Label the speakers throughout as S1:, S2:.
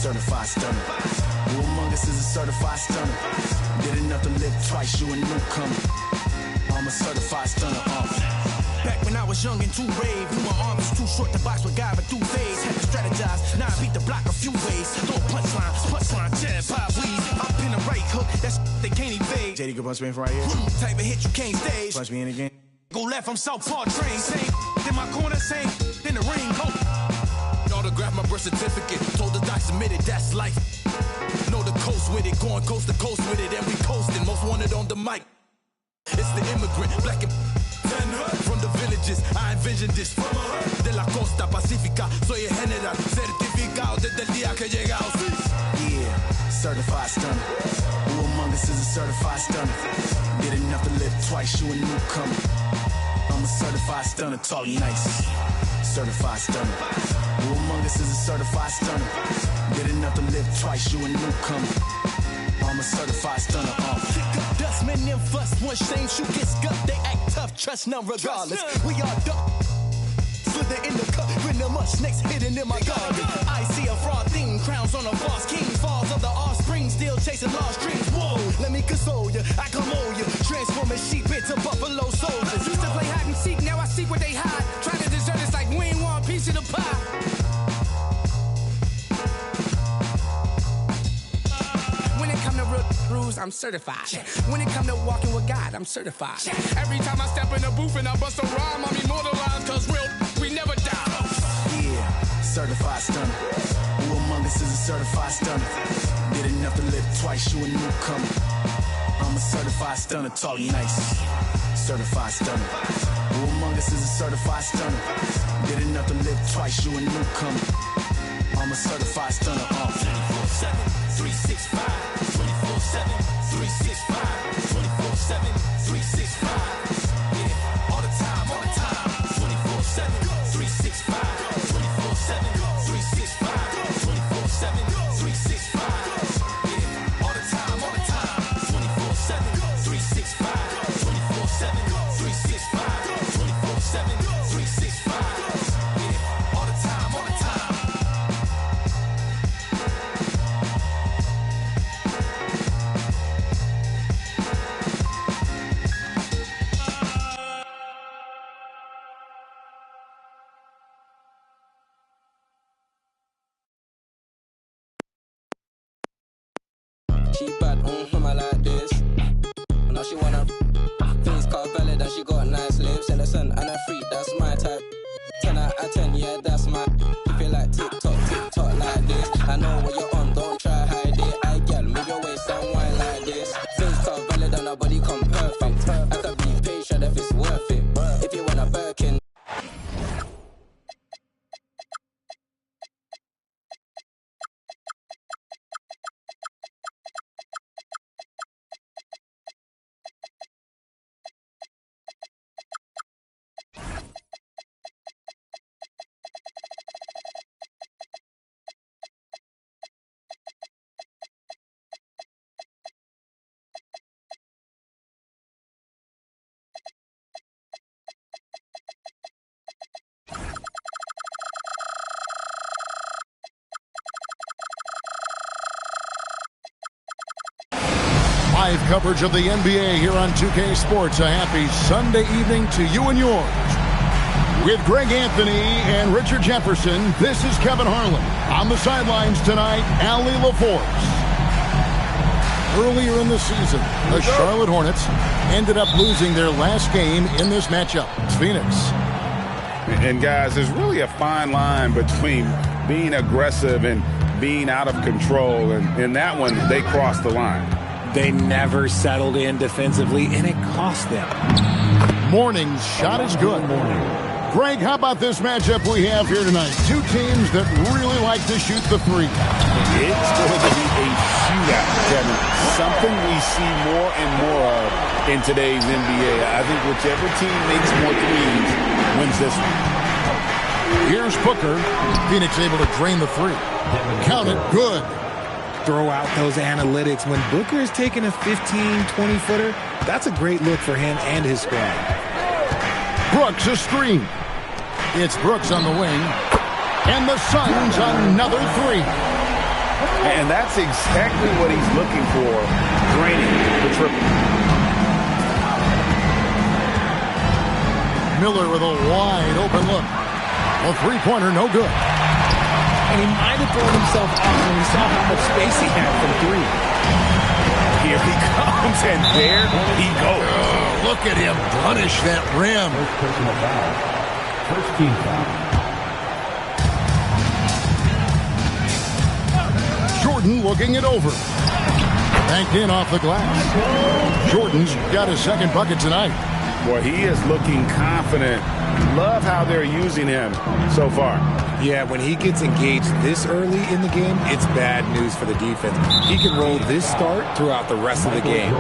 S1: certified stunner. Who among us is a certified stunner? Did enough to live twice, you a newcomer. I'm a certified stunner. Back when I was young and too brave, knew my arm was too short to box with God, but through phase had to strategize. Now I beat the block a few ways. Throw a punchline, jab, pop, weed. Up in the right hook, that's they can't evade. JD, go punch me in from right here. Type of hit you can't stage. Punch me in again. Go left, I'm Southpaw train. Same in my corner, same in the ring. Autograph my birth certificate. Told the doc submitted, that's life. Know the coast with it, going coast to coast with it, and we coasting. Most wanted on the mic. It's the immigrant, black and from the villages. I envisioned this de la costa pacífica. Soy el general certificado desde el día que llegamos. Yeah, certified stunner. Who among us is a certified stunner? Did enough to live twice, you a newcomer. I'm a certified stunner, talk nice. Certified stunner. Who among us is a certified stunner? Did enough to live twice, you a newcomer. I'm a certified stunner. Dust men them fuss, one shame, shoot get scuffed. They act tough, trust none regardless. We are dumb. Slither in the cup, with them up, snakes hidden in my garden. I see a fraud theme, crowns on a false king. Falls of the offspring, still chasing lost dreams. Whoa, let me console you, I come on you. Transforming sheep into buffalo soldiers. Used to play hide and seek, now I seek what they hide. Try to desert us like we ain't want a piece of the pie. I'm certified. When it come to walking with God, I'm certified. Every time I step in the booth and I bust a rhyme, I'm immortalized, cause real, we never die. Yeah, certified stunner. Who among us is a certified stunner? Did enough to live twice, you a newcomer. I'm a certified stunner, talk nice. Certified stunner. Who among us is a certified stunner? Did enough to live twice, you a newcomer. I'm a certified stunner. 24/7, 365. 24/7, 365. 24/7, 365. Yeah, all the time, 24/7, 365. 24/7, 365. 24/7, 365. Yeah, all the time, 24/7, 365. 24/7, 365. 24/7, 365. Yeah, all the time.
S2: She bad, I like this. Now she wanna face car valid and she got nice lips. Innocent and a freak, that's my type. 10 out of 10, yeah, that's my. You feel like TikTok like this. I know what you're on, don't try hide it. I girl, move your waist and wine like this. Face car valid and her body come perfect. I could be patient if it's worth it. If you want a Birkin.
S3: Live coverage of the NBA here on 2K Sports. A happy Sunday evening to you and yours. With Greg Anthony and Richard Jefferson, this is Kevin Harlan. On the sidelines tonight, Allie LaForce. Earlier in the season, the Charlotte Hornets ended up losing their last game in this matchup. It's Phoenix.
S4: And guys, there's really a fine line between being aggressive and being out of control. And in that one, they crossed the line.
S5: They never settled in defensively, and it cost them.
S3: Morning's shot is good. Greg, how about this matchup we have here tonight? Two teams that really like to shoot the three.
S4: It's going to be a shootout, Kevin. Something we see more and more of in today's NBA. I think whichever team makes more threes wins this one.
S3: Here's Booker. Phoenix able to drain the three. Count it, good.
S5: Throw out those analytics. When Booker is taking a 15, 20-footer, that's a great look for him and his squad.
S3: Brooks a screen. It's Brooks on the wing. And the Suns another three.
S4: And that's exactly what he's looking for, draining the triple.
S3: Miller with a wide open look. A three-pointer, no good.
S5: And he might have thrown himself off when he saw how much space he had from three.
S4: Here he comes, and there he goes.
S3: Oh, look at him punish that rim.
S6: First personal foul. First team foul.
S3: Jordan looking it over. Banked in off the glass. Jordan's got his second bucket tonight.
S4: Boy, he is looking confident. Love how they're using him so far.
S5: Yeah, when he gets engaged this early in the game, it's bad news for the defense. He can roll this start throughout the rest of the game.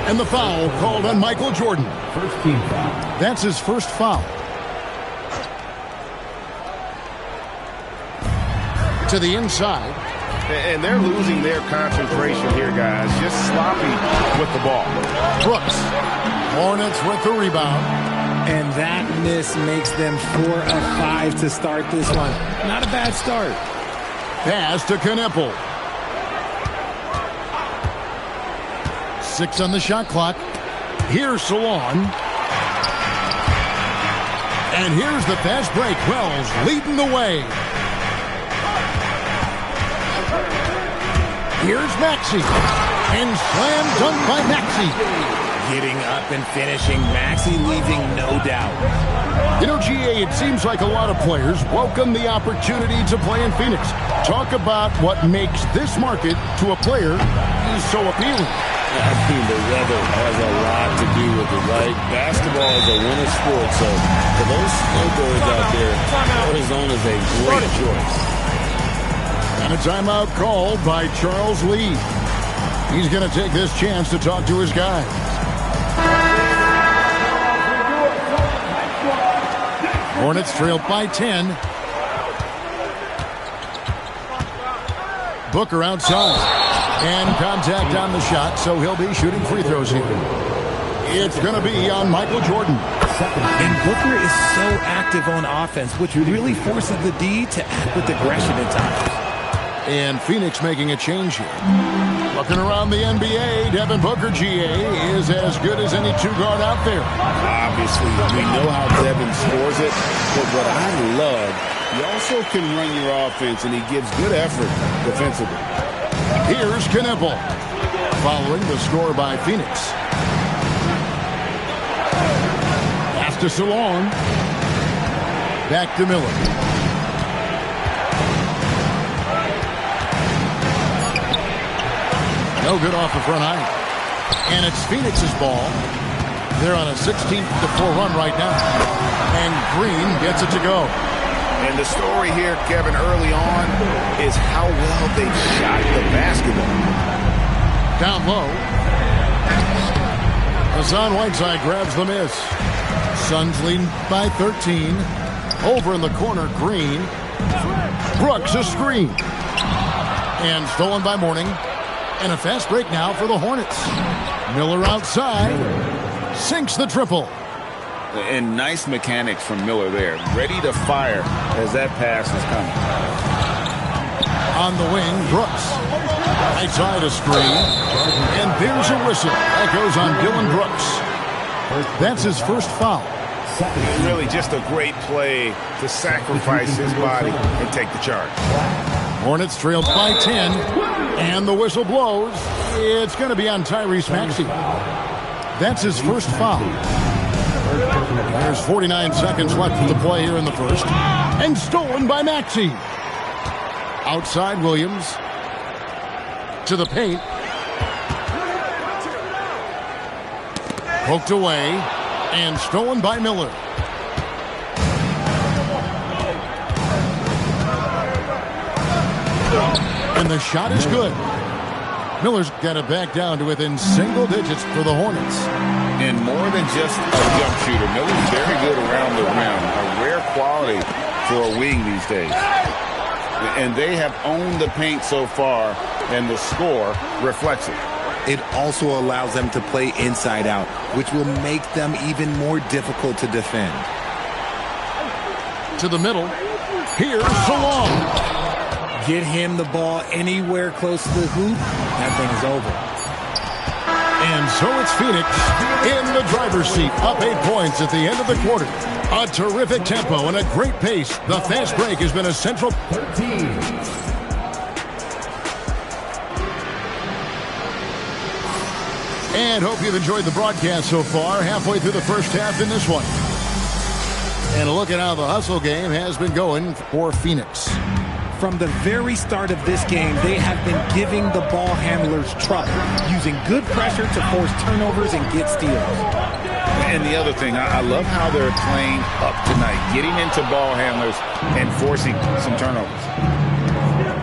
S3: And the foul called on Michael Jordan.
S6: First team foul.
S3: That's his first foul. To the inside.
S4: And they're losing their concentration here, guys. Just sloppy with the ball.
S3: Brooks. Hornets with the rebound.
S5: And that miss makes them 4 of 5 to start this one. Not a bad start.
S3: Pass to Knipple. 6 on the shot clock. Here's Salon. And here's the fast break. Wells leading the way. Here's Maxey. And slam dunk by Maxey.
S5: Getting up and finishing. Maxey leaving no doubt.
S3: You know, GA, it seems like a lot of players welcome the opportunity to play in Phoenix. Talk about what makes this market to a player so appealing.
S4: I think the weather has a lot to do with it, right? Basketball is a winter sport, so for those snowbirds out there, Arizona is a great choice.
S3: And a timeout called by Charles Lee. He's going to take this chance to talk to his guys. Hornets trailed by 10. Booker outside. And contact on the shot, so he'll be shooting free throws here. It's going to be on Michael Jordan.
S5: And Booker is so active on offense, which really forces the D to act with aggression at times.
S3: And Phoenix making a change here. Looking around the NBA, Devin Booker, GA, is as good as any two-guard out there.
S4: Obviously, we know how Devin scores it, but what I love, he also can run your offense, and he gives good effort defensively.
S3: Here's Knipple, following the score by Phoenix. Pass to Salon. Back to Miller. No good off the front eye. And it's Phoenix's ball. They're on a 16-4 run right now. And Green gets it to go.
S4: And the story here, Kevin, early on is how well they shot the basketball.
S3: Down low. Hassan Whiteside grabs the miss. Suns leading by 13. Over in the corner, Green. Brooks a screen. And stolen by Mourning. And a fast break now for the Hornets. Miller outside. Sinks the triple.
S4: And nice mechanics from Miller there. Ready to fire as that pass is coming.
S3: On the wing, Brooks. Right side a screen. And there's a whistle. That goes on Dylan Brooks. That's his first foul.
S4: Really just a great play to sacrifice his body and take the charge.
S3: Hornets trailed by 10. And the whistle blows. It's going to be on Tyrese Maxey. That's his first foul. There's 49 seconds left to play here in the first. And stolen by Maxey. Outside Williams. To the paint. Poked away. And stolen by Miller. And the shot is good. Miller's got it back down to within single digits for the Hornets.
S4: And more than just a jump shooter, Miller's very good around the rim. A rare quality for a wing these days. And they have owned the paint so far, and the score reflects it.
S5: It also allows them to play inside out, which will make them even more difficult to defend.
S3: To the middle. Here's Salon.
S5: Get him the ball anywhere close to the hoop, that thing is over.
S3: And so it's Phoenix in the driver's seat, up 8 points at the end of the quarter. A terrific tempo and a great pace. The fast break has been a central
S6: 13.
S3: And hope you've enjoyed the broadcast so far. Halfway through the first half in this one. And a look at how the hustle game has been going for Phoenix.
S5: From the very start of this game, they have been giving the ball handlers trouble, using good pressure to force turnovers and get steals.
S4: And the other thing, I love how they're playing up tonight, getting into ball handlers and forcing some turnovers.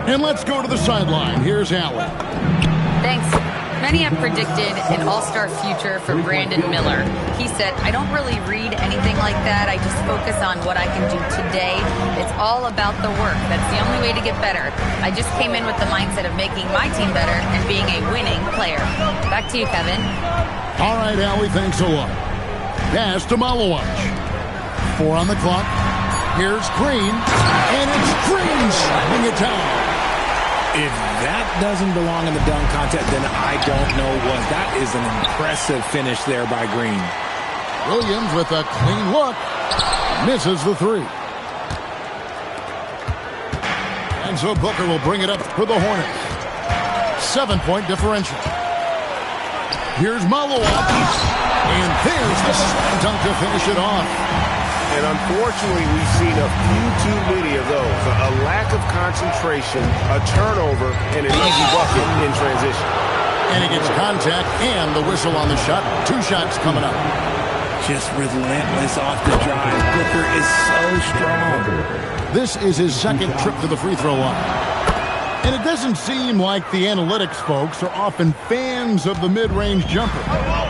S3: And let's go to the sideline. Here's Allen.
S7: Thanks. Many have predicted an all-star future for Brandon Miller. He said, I don't really read anything like that. I just focus on what I can do today. It's all about the work. That's the only way to get better. I just came in with the mindset of making my team better and being a winning player. Back to you, Kevin.
S3: All right, Allie, thanks a lot. Pass to Malawach. 4 on the clock. Here's Green. And it's Green slapping it down.
S5: If that doesn't belong in the dunk contest, then I don't know what. That is an impressive finish there by Green.
S3: Williams with a clean look. Misses the 3. And so Booker will bring it up for the Hornets. 7-point differential. Here's Malawach. And there's the slam dunk to finish it off.
S8: And unfortunately, we've seen a few too many of those. A lack of concentration, a turnover, and an easy bucket in transition.
S3: And he gets contact and the whistle on the shot. 2 shots coming up.
S5: Just relentless off the drive. Booker is so strong.
S3: This is his second trip to the free throw line. And it doesn't seem like the analytics folks are often fans of the mid-range jumper.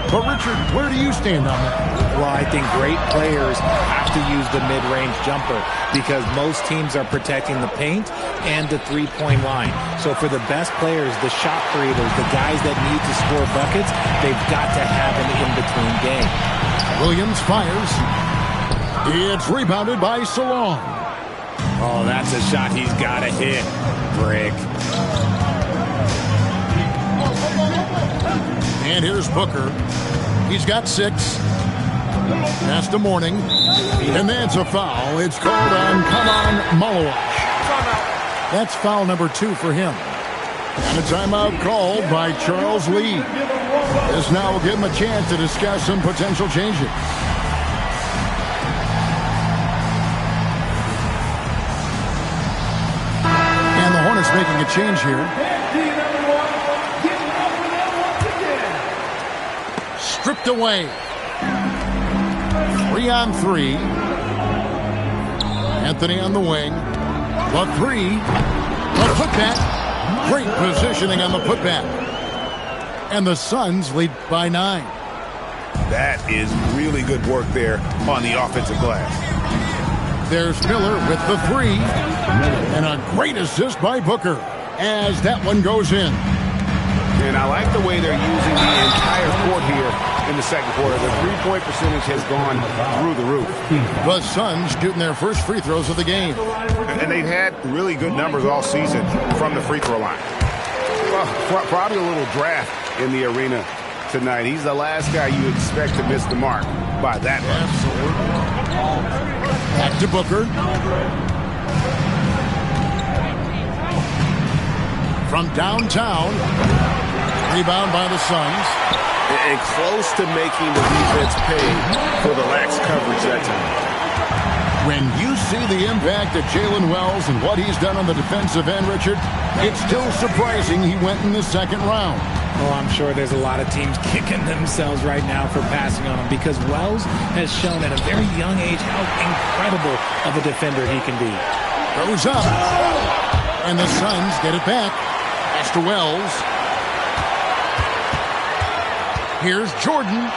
S3: But, Richard, where do you stand on that?
S5: Well, I think great players have to use the mid-range jumper because most teams are protecting the paint and the three-point line. So for the best players, the shot creators, the guys that need to score buckets, they've got to have an in-between game.
S3: Williams fires. It's rebounded by Salon.
S5: Oh, that's a shot he's got to hit. Brick.
S3: And here's Booker. He's got 6. That's the morning. And that's a foul. It's called on Malawach. That's foul number 2 for him. And a timeout called by Charles Lee. This now will give him a chance to discuss some potential changes. And the Hornets making a change here. Stripped away. 3 on 3. Anthony on the wing. The 3. The putback. Great positioning on the putback. And the Suns lead by 9.
S8: That is really good work there on the offensive glass.
S3: There's Miller with the 3. And a great assist by Booker as that one goes in.
S8: And I like the way they're using the entire court here in the second quarter. The three-point percentage has gone through the roof.
S3: The Suns shooting their first free throws of the game.
S8: And they've had really good numbers all season from the free throw line. Well, probably a little draft in the arena tonight. He's the last guy you expect to miss the mark by that much.
S3: Back to Booker. From downtown. Rebound by the Suns.
S8: And close to making the defense pay for the lax coverage that time.
S3: When you see the impact of Jalen Wells and what he's done on the defensive end, Richard, it's still surprising he went in the second round.
S5: Well, I'm sure there's a lot of teams kicking themselves right now for passing on him because Wells has shown at a very young age how incredible of a defender he can be.
S3: Goes up. And the Suns get it back. Pass to Wells. Here's Jordan.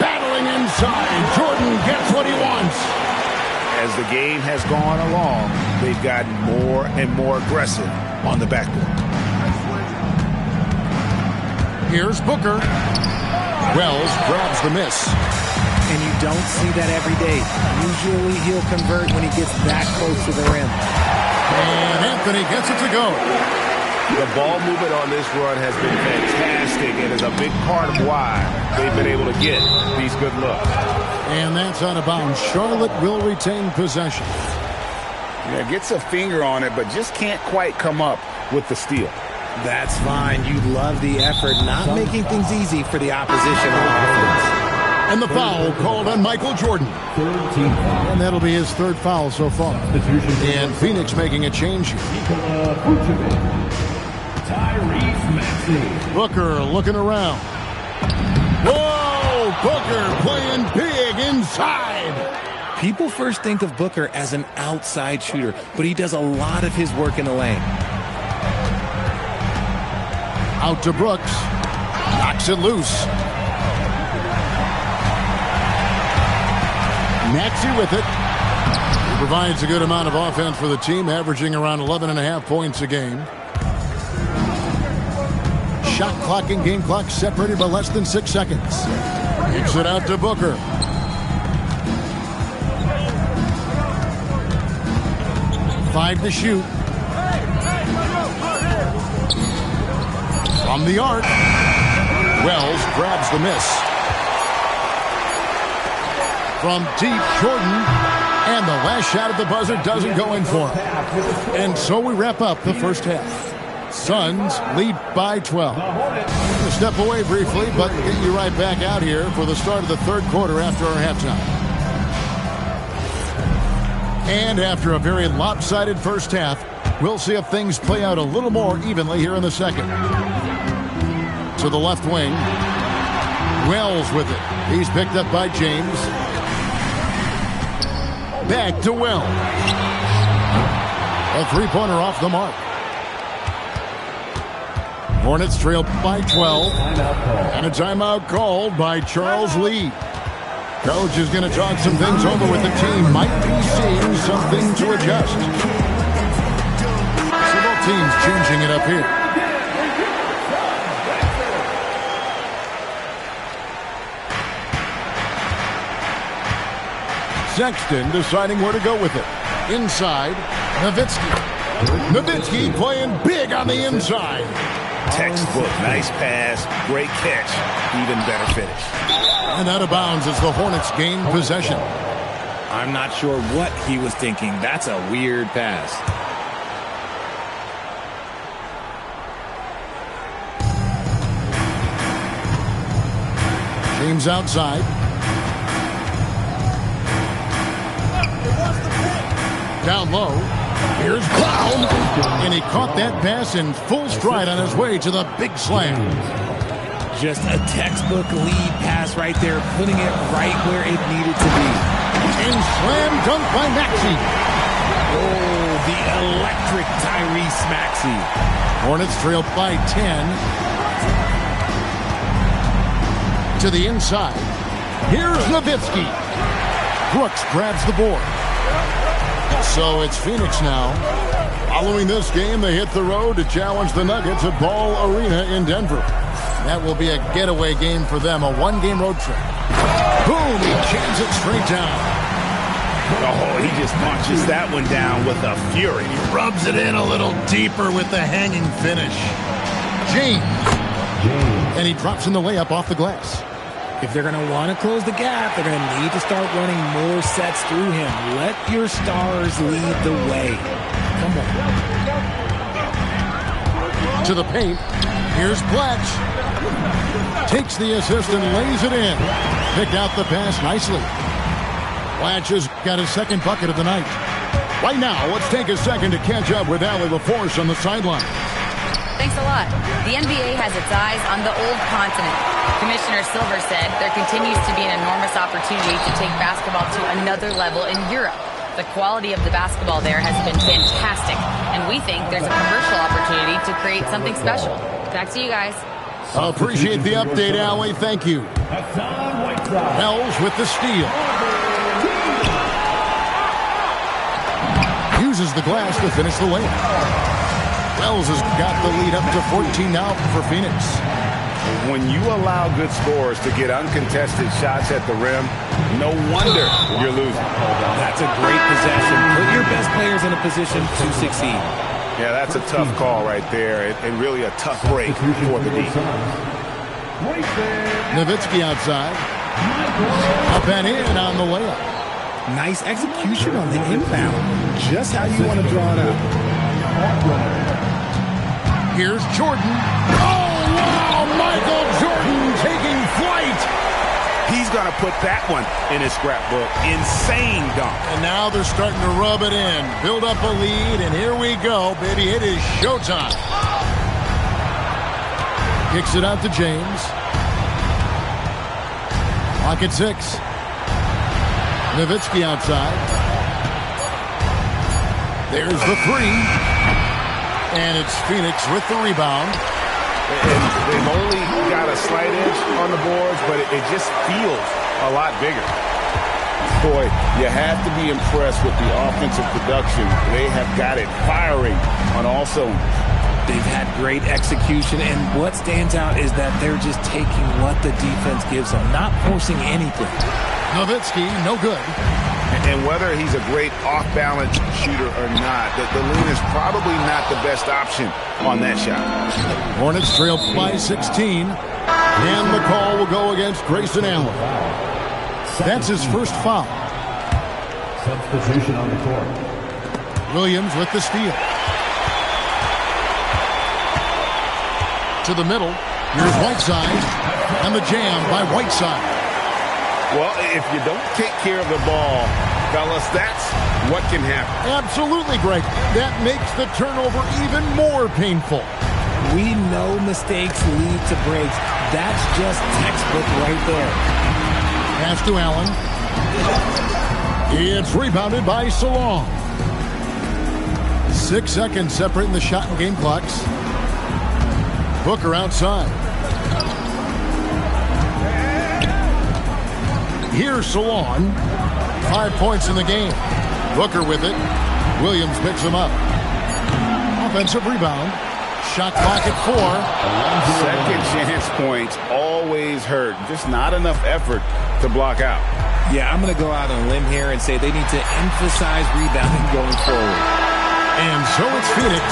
S3: Battling inside. Jordan gets what he wants.
S8: As the game has gone along, they've gotten more and more aggressive on the backboard.
S3: Here's Booker. Wells grabs the miss.
S5: And you don't see that every day. Usually he'll convert when he gets that close to the rim.
S3: And Anthony gets it to go.
S8: The ball movement on this run has been fantastic and is a big part of why they've been able to get these good looks.
S3: And that's out of bounds. Charlotte will retain possession.
S4: Yeah, gets a finger on it, but just can't quite come up with the steal.
S5: That's fine. You love the effort, not making things easy for the opposition on offense.
S3: And the foul called on Michael Jordan. And that'll be his third foul so far. And Phoenix making a change here.
S6: Tyrese Maxey.
S3: Booker looking around. Whoa! Booker playing big inside.
S5: People first think of Booker as an outside shooter, but he does a lot of his work in the lane.
S3: Out to Brooks. Knocks it loose. Maxey with it. He provides a good amount of offense for the team, averaging around 11.5 points a game. Shot clock and game clock separated by less than 6 seconds. Kicks it out to Booker. Five to shoot. From the arc. Wells grabs the miss. From deep, Jordan, and the last shot at the buzzer doesn't go in for him. And so we wrap up the first half. Suns lead by 12. We'll step away briefly, but get you right back out here for the start of the third quarter after our halftime. And after a very lopsided first half, we'll see if things play out a little more evenly here in the second. To the left wing, Wells with it. He's picked up by James. Back to Wells. A three-pointer off the mark. Hornets trail by 12. And a timeout called by Charles Lee. Coach is going to talk some things over with the team. Might be seeing something to adjust. So both teams changing it up here. Sexton deciding where to go with it. Inside, Nowitzki. Nowitzki playing big on the inside.
S8: Textbook, nice pass, great catch, even better finish.
S3: And out of bounds as the Hornets gain possession.
S5: I'm not sure what he was thinking. That's a weird pass.
S3: James outside. Down low. Here's Brown. And he caught that pass in full stride on his way to the big slam.
S5: Just a textbook lead pass right there, putting it right where it needed to be.
S3: And slam dunk by Maxey.
S5: Oh, the electric Tyrese Maxey.
S3: Hornets trail by 10. To the inside. Here's Nowitzki. Brooks grabs the board. So it's Phoenix now. Following this game, they hit the road to challenge the Nuggets at Ball Arena in Denver. That will be a getaway game for them, a one-game road trip. Boom, he jams it straight down.
S8: Oh, he just punches that one down with a fury.
S3: He rubs it in a little deeper with the hanging finish. James. And he drops in the layup off the glass.
S5: If they're going to want to close the gap, they're going to need to start running more sets through him. Let your stars lead the way. Come on.
S3: To the paint. Here's Blatch. Takes the assist and lays it in. Picked out the pass nicely. Blatch has got his second bucket of the night. Right now, let's take a second to catch up with Allie LaForce on the sideline.
S7: Thanks a lot. The NBA has its eyes on the old continent. Commissioner Silver said there continues to be an enormous opportunity to take basketball to another level in Europe. The quality of the basketball there has been fantastic, and we think there's a commercial opportunity to create something special. Back to you guys.
S3: Appreciate the update, Allie. Thank you. Wells with the steal. Uses the glass to finish the layup. Wells has got the lead up to 14 now for Phoenix.
S8: When you allow good scorers to get uncontested shots at the rim, no wonder you're losing.
S5: That's a great possession. Put your best players in a position to succeed.
S8: Yeah, that's a tough call right there, and really a tough break for the D.
S3: Nowitzki outside. Up and in on the layup.
S5: Nice execution on the inbound. Just how you want to draw it up.
S3: Here's Jordan. Oh, wow! Michael Jordan taking flight.
S8: He's going to put that one in his scrapbook. Insane dunk.
S3: And now they're starting to rub it in. Build up a lead, and here we go, baby. It is showtime. Kicks it out to James. Clock at 6. Nowitzki outside. There's the 3. And it's Phoenix with the rebound.
S8: And they've only got a slight edge on the boards, but it just feels a lot bigger.
S4: Boy, you have to be impressed with the offensive production. They have got it firing on all cylinders.
S5: They've had great execution, and what stands out is that they're just taking what the defense gives them, not forcing anything.
S3: Nowitzki, no good.
S8: And whether he's a great off-balance shooter or not, the lean is probably not the best option on that shot.
S3: Hornets trail by 16. And the call will go against Grayson Allen. That's his first foul.
S6: Substitution on the court.
S3: Williams with the steal. To the middle. Here's Whiteside. And the jam by Whiteside.
S8: Well, if you don't take care of the ball, fellas, that's what can happen.
S3: Absolutely, Greg. That makes the turnover even more painful.
S5: We know mistakes lead to breaks. That's just textbook right there.
S3: Pass to Allen. It's rebounded by Salon. 6 seconds separating the shot and game clocks. Booker outside. Here's Salon. 5 points in the game. Booker with it. Williams picks him up. Offensive rebound. Shot clock at 4.
S8: Second chance points always hurt. Just not enough effort to block out.
S5: Yeah, I'm going to go out on a limb here and say they need to emphasize rebounding going forward.
S3: And so it's Phoenix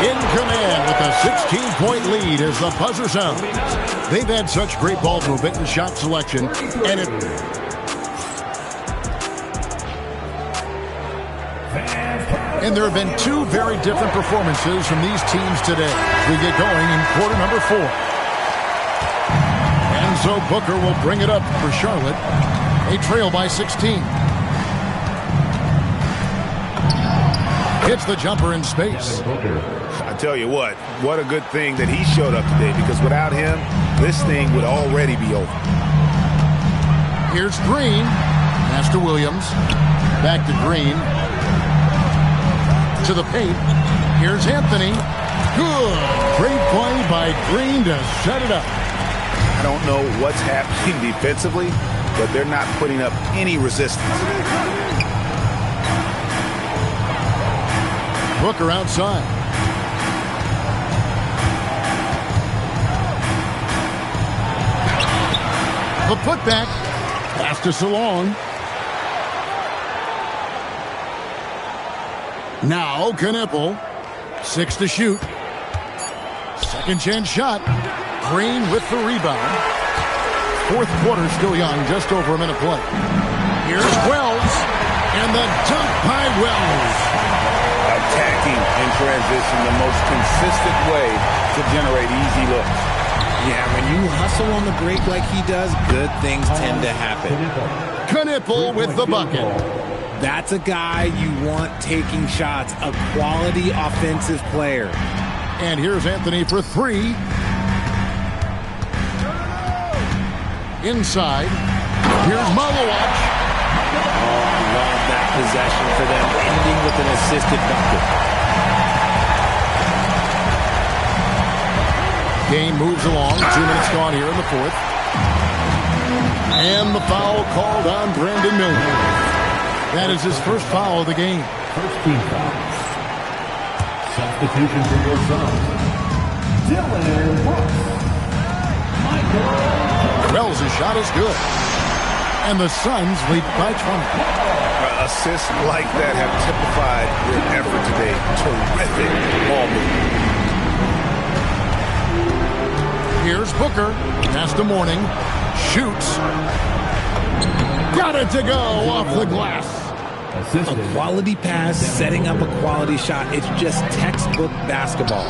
S3: in command with a 16-point lead as the buzzer sounds. They've had such great ball movement and shot selection, and there have been 2 very different performances from these teams today. We get going in quarter number 4. And so Booker will bring it up for Charlotte. They trail by 16. Hits the jumper in space.
S8: I tell you what a good thing that he showed up today, because without him, this thing would already be over.
S3: Here's Green. Pass to Williams. Back to Green. To the paint. Here's Anthony. Good. Great play by Green to set it up.
S8: I don't know what's happening defensively, but they're not putting up any resistance.
S3: Booker outside. The putback. Pass to Salon. Now Knipple. 6 to shoot. Second chance shot. Green with the rebound. Fourth quarter still young. Just over a minute play. Here's Wells. And the dunk by Wells.
S4: Attacking in transition, the most consistent way to generate easy looks.
S5: Yeah, when you hustle on the break like he does, good things tend to happen.
S3: Knipple with the bucket.
S5: That's a guy you want taking shots, a quality offensive player.
S3: And here's Anthony for 3. Inside. Here's Malowacz.
S5: Love that possession for them, ending with an assisted bucket.
S3: Game moves along. 2 minutes gone here in the 4th. And the foul called on Brandon Miller. That is his first foul of the game.
S6: First team foul. Substitution for your son, Dylan Brooks.
S3: Wells' shot is good. And the Suns lead by 20.
S8: Assists like that have typified their effort today. Terrific ball movement.
S3: Here's Booker. Pass to Mourning. Shoots. Got it to go off the glass.
S5: A quality pass, setting up a quality shot. It's just textbook basketball.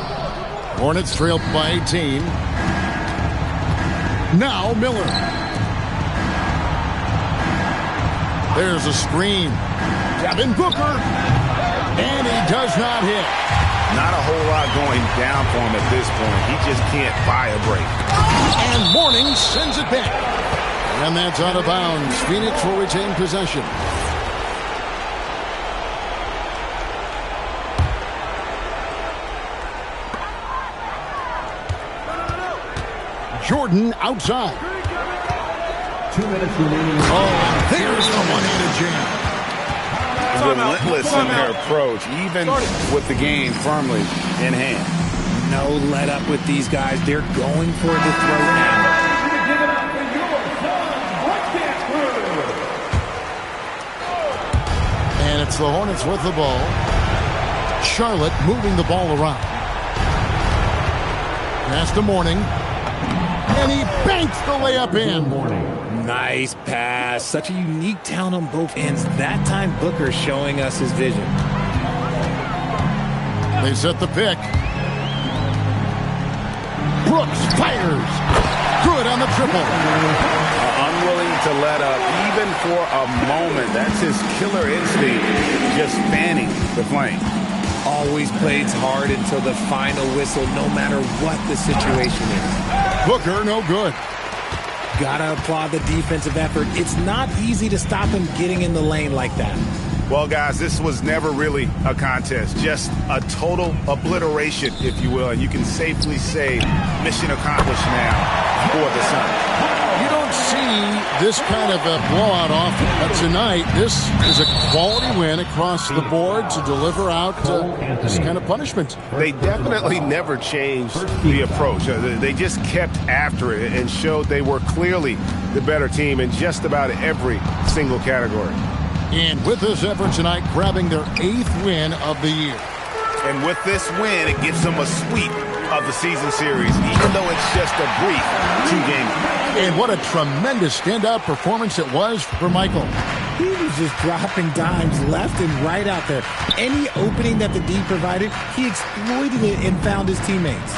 S3: Hornets trailed by 18. Now Miller. There's a screen. Devin Booker. And he does not hit.
S8: Not a whole lot going down for him at this point. He just can't buy a break.
S3: And Mourning sends it back. And that's out of bounds. Phoenix will retain possession. Jordan outside.
S6: 2 minutes remaining.
S3: Oh, there's the one-handed jam.
S4: Relentless in their approach, even with the game firmly in hand.
S5: No let up with these guys. They're going for the throw now.
S3: And it's the Hornets with the ball. Charlotte moving the ball around. Pass to Mourning. And he banks the layup in.
S5: Nice pass. Such a unique talent on both ends. That time Booker showing us his vision.
S3: They set the pick. Brooks fires. Good on the triple.
S4: Unwilling to let up even for a moment. That's his killer instinct, just fanning the flame.
S5: Always plays hard until the final whistle, no matter what the situation is.
S3: Booker, no good.
S5: Gotta applaud the defensive effort. It's not easy to stop him getting in the lane like that.
S8: Well, guys, this was never really a contest. Just a total obliteration, if you will. And you can safely say mission accomplished now for the Suns.
S3: You don't see this kind of a blowout often, but tonight this is a quality win across the board to deliver out this kind of punishment.
S8: They definitely never changed the approach. They just kept after it and showed they were clearly the better team in just about every single category.
S3: And with this effort tonight, grabbing their 8th win of the year.
S8: And with this win, it gives them a sweep of the season series, even though it's just a brief 2-game.
S3: And what a tremendous standout performance it was for Michael.
S5: He was just dropping dimes left and right out there. Any opening that the D provided, he exploited it and found his teammates.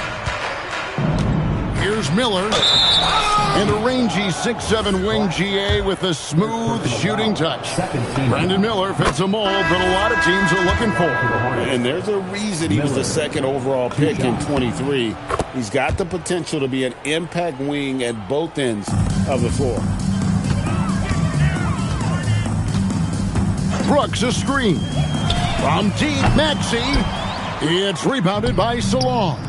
S3: Here's Miller. And a rangy 6'7" wing GA with a smooth shooting touch. Brandon Miller fits a mold that a lot of teams are looking for.
S4: And there's a reason he was the second overall pick in 23. He's got the potential to be an impact wing at both ends of the floor.
S3: Brooks a screen. From deep, Maxey. It's rebounded by Salon.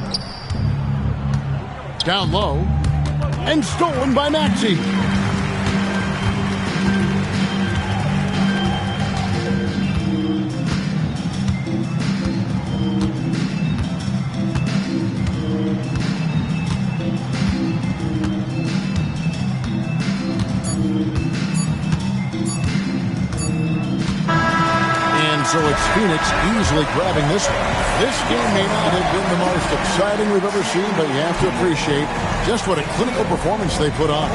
S3: Down low. And stolen by Maxey. So it's Phoenix easily grabbing this one. This game may not have been the most exciting we've ever seen, but you have to appreciate just what a clinical performance they put on.